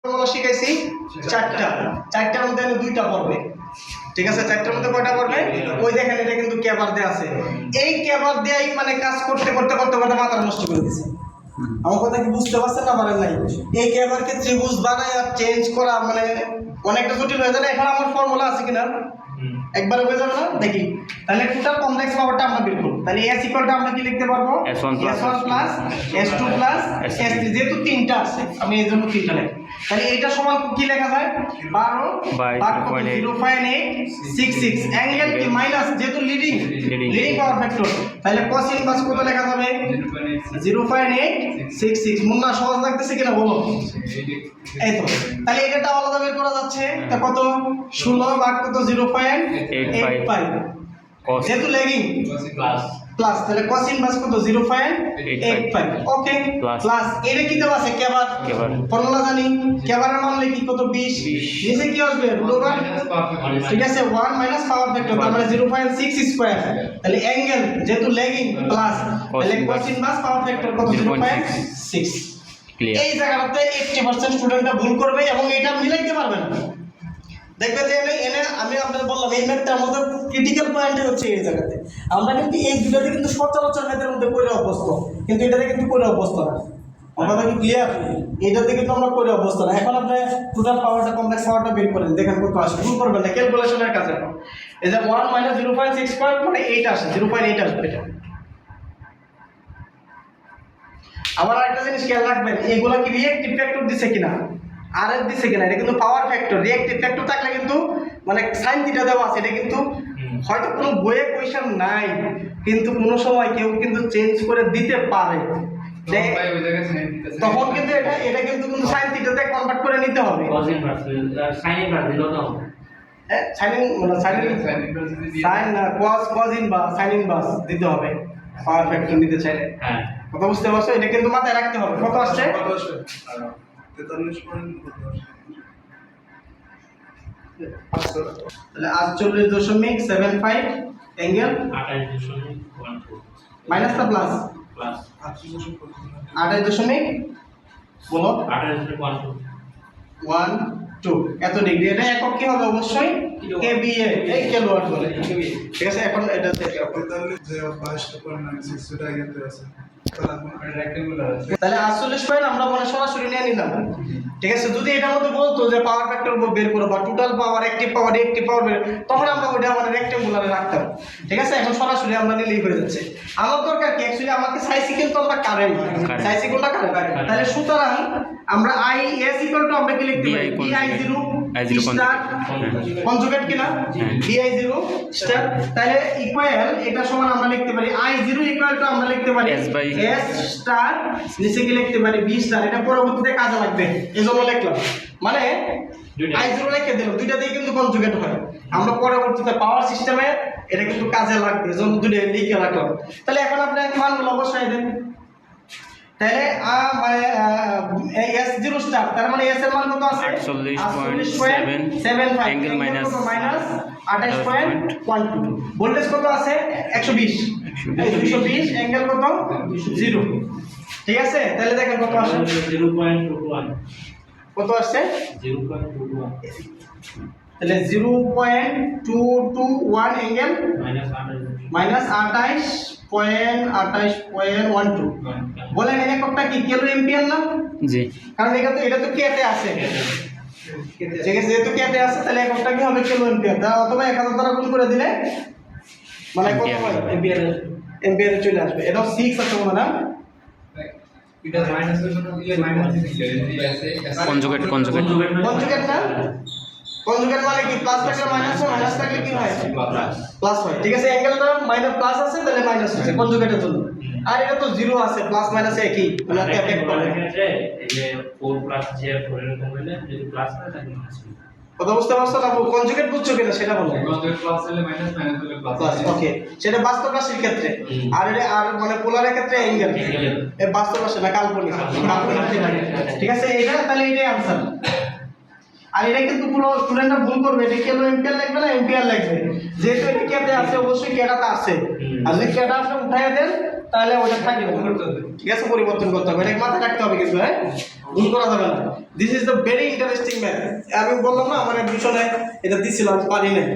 Formula শিখাইছি চারটার মধ্যে দুইটা পড়বে, ঠিক আছে? চারটার মধ্যে কয়টা পড়বে? ওই দেখেন এটা কিন্তু ক্যাবার দেয়া আছে, এই ক্যাবার দেয়াই মানে কাজ করতে করতে করতে করতে মাথা নষ্ট করে দিছে। আমার কথা কি বুঝতে পারছেন না পারেন নাই? এই ক্যাবারকে ত্রিভুজ বানায় আর চেঞ্জ করা মানে অনেকটা জটিল হয়ে যায়। এখন আমার ফর্মুলা আছে কিনা একবারে হয়ে যাবে না? দেখি তাহলে টোটাল কমপ্লেক্স পাওয়ারটা আমরা বের করব। তাহলে s ইকুয়ালটা আমরা কি লিখতে পারবো? s1 plus s2 plus s3, যেহেতু তিনটা আছে আমি এই জন্য তিনটা লিখি। তাহলে এটা সমান কি লেখা যায়? 12.0.866 অ্যাঙ্গেল কি মাইনাস, যেহেতু লিডিং পাওয়ার ফ্যাক্টর, তাহলে cos ইনভার্স কত লেখা যাবে? 0.866। মুন্না সহজ লাগতেছে কিনা বলো? এই তো, তাহলে এটা আলাদা বের করা যাচ্ছে। তা কত? 16 ভাগ কত? 0.85, যেহেতু ল্যাগিং প্লাস, তাহলে cos ইনভার্স কত? 0.85। ওকে, প্লাস এটা কি দেওয়া আছে? ক্যাবার ফর্মুলা জানি, ক্যাবারের মান লিখি কত? 20। নিচে কি আসবে? রুট, ঠিক আছে, 1 মাইনাস পাওয়ার ফ্যাক্টর, তার মানে 0.6 স্কয়ার। তাহলে অ্যাঙ্গেল যেহেতু ল্যাগিং প্লাস, তাহলে cos ইনভার্স পাওয়ার ফ্যাক্টর কত? 0.6। এই জায়গাটাতে 80% স্টুডেন্টরা ভুল করবে এবং এটা মিলাইতে পারবে না। দেখবেন যে এনে আমি আপনাদের বললাম এই ম্যাথটার মধ্যে ক্রিটিক্যাল পয়েন্ট হচ্ছে এই জায়গাতে। আমরা কিন্তু এই দুটোতে কিন্তু সচরাচর ম্যাথের মধ্যে করে অভ্যস্ত, কিন্তু এটাতে কিন্তু করে অভ্যস্ত না। আপনাদের কি ক্লিয়ার? এটাতে কিন্তু আমরা করে অভ্যস্ত না। এখন আপনি টোটাল পাওয়ারটা, কমপ্লেক্স পাওয়ারটা বের করেন, দেখেন কত আসে। ভুল করবেন না, ক্যালকুলেশনের কাছে। এই যে 1 মাইনাস 0.65 মানে 8 আসে, 0.8 আসবে এটা। আবার আরেকটা জিনিস খেয়াল রাখবেন, এগুলা কি রিঅ্যাক্টিভ ফ্যাক্টর দিছে কিনা, আরএফ দিছে কিনা। এটা কিন্তু পাওয়ার ফ্যাক্টর, রিঅ্যাক্টিভ ফ্যাক্টর থাকলে কিন্তু মানে sin থিটা দেওয়া আছে, এটা কিন্তু হয়তো কোনো বইয়ে কোয়েশ্চন নাই, কিন্তু কোনো সময় কেউ কিন্তু চেঞ্জ করে দিতে পারে। তখন কিন্তু এটা কিন্তু sin থিটাতে কনভার্ট করে নিতে হবে। sin ইনভার্স দিলো তো sin মানে sin না cos ইনভার্স, sin ইনভার্স দিতে হবে পাওয়ার ফ্যাক্টর নিতে চাইলে। হ্যাঁ, কথা বুঝতে পারছো? এটা কিন্তু মাথায় রাখতে হবে। কত আসছে? 48.75 অ্যাঙ্গেল 28.12 মাইনাস না প্লাস? প্লাস 28 বলো 28.12 এত ডিগ্রি। এটা একক কি হবে? অবশ্যই কেবিএ, এই কিলোওয়াট বলে, ঠিক আছে? এখন এটা থেকে তাহলে যে 22.96 সেটা এখানে আছে, তাহলে 48 পয়েন্ট আমরা মানে সরাসরি নিয়ে নিলাম, ঠিক আছে? যদি এটার মধ্যে বলতো যে পাওয়ার ফ্যাক্টর বের করো বা total power, active power, reactive power বের, তখন আমরা ওটা মানে রেক্টেঙ্গুলারে রাখতাম, ঠিক আছে? এখন সরাসরি আমরা নিলেই হয়ে যাচ্ছে। আমার দরকার কি অ্যাকচুয়ালি আমাকে সাইসিকেল তো আমরা কারেন্ট, সাইসিকেলটা কারেন্ট। তাহলে সুতরাং আমরা আই এস ইকুয়াল টু আমরা কি লিখতে পারি? DI0 স্টার কনজুগেট কিনা, DI0 স্টার। তাহলে ইকুয়াল এটা সমান আমরা লিখতে পারি I0 ইকুয়াল টু আমরা লিখতে পারি S স্টার, নিচে কি লিখতে পারি? B star. এটা পরবর্তীতে কাজে লাগবে, এজন্য লিখলাম। মানে I0 লিখে দিলাম, দুইটা দিয়ে কিন্তু কনজুগেট হয়। আমরা পরবর্তীতে পাওয়ার সিস্টেমে এটা কিন্তু কাজে লাগবে, এজন্য দুইটা লিখে রাখলাম। তাহলে এখন আপনি মানগুলো অবশ্যই দেন। তাহলে মানে S0 স্টার, তার মানে S এর মান কত আছে? 48.75 অ্যাঙ্গেল মাইনাস 28.12। ভোল্টেজ কত আছে? 120, 220 অ্যাঙ্গেল কত? 0, ঠিক আছে? তাহলে দেখেন কত আসে? 0.21 কত আসছে? 0.21 তাহলে 0.221 অ্যাঙ্গেল মাইনাস 28.12। বলেন এই এককটা কি কিলো এম্পিয়ার না? জি, কারণ এটা তো কেতে আছে, ঠিক আছে? যেহেতু কেতে আছে তাহলে এককটা কি হবে? Kilo ampere. অথবা 1000 দ্বারা গুণ করে দিলে মানে কত হয়? এম্পিয়ারে চলে আসবে। এটাও 6 আছে মনে না? এটা মাইনাস এর জন্য দিলে মাইনাস দিতে কনজুগেট না কনজুগেট না, কনজুগেট মানে কি? প্লাস থাকলে মাইনাস হয়, মাইনাস থাকলে কি হয়? প্লাস হয়, ঠিক আছে? অ্যাঙ্গেলটা মাইনাস প্লাস আছে, তাহলে মাইনাস হচ্ছে কনজুগেটের জন্য। আর এটা তো 0 আছে, প্লাস মাইনাস একই, মানে এফেক্ট করে। এই যে 4 প্লাস j 4 এরকম হলে যদি প্লাস হয় তাহলে মাইনাস হবে। কথা বুঝতে পারছো না? কনজুগেট বুঝছো কিনা সেটা বলো। কনজুগেট প্লাস হলে মাইনাস, মাইনাস হলে প্লাস, ওকে। সেটা বাস্তব রাশির ক্ষেত্রে। আর এটা আর মানে পোলারের ক্ষেত্রে অ্যাঙ্গেল, এই বাস্তব রাশি না কাল্পনিক, ঠিক আছে? এটা তাহলে এটাই आंसर। আর এটা কিন্তু পুরো স্টুডেন্টরা ভুল করবে, এটা কিলো এম্পিয়ার লাগবে না এম্পিয়ার লাগবে। যেহেতু এটা কেতে আছে অবশ্যই কেটাটা আছে, আর যদি কেটা আসলে উঠায় দেন তাহলে ওটা থাকবে, ঠিক আছে? পরিবর্তন করতে হবে, এটা মাথায় রাখতে হবে কিন্তু, হ্যাঁ? গুণ করা যাবে না। This is the very interesting math. আমি বললাম না আমার অ্যাডমিশনে এটা দিছিল, আমি পারি নাই।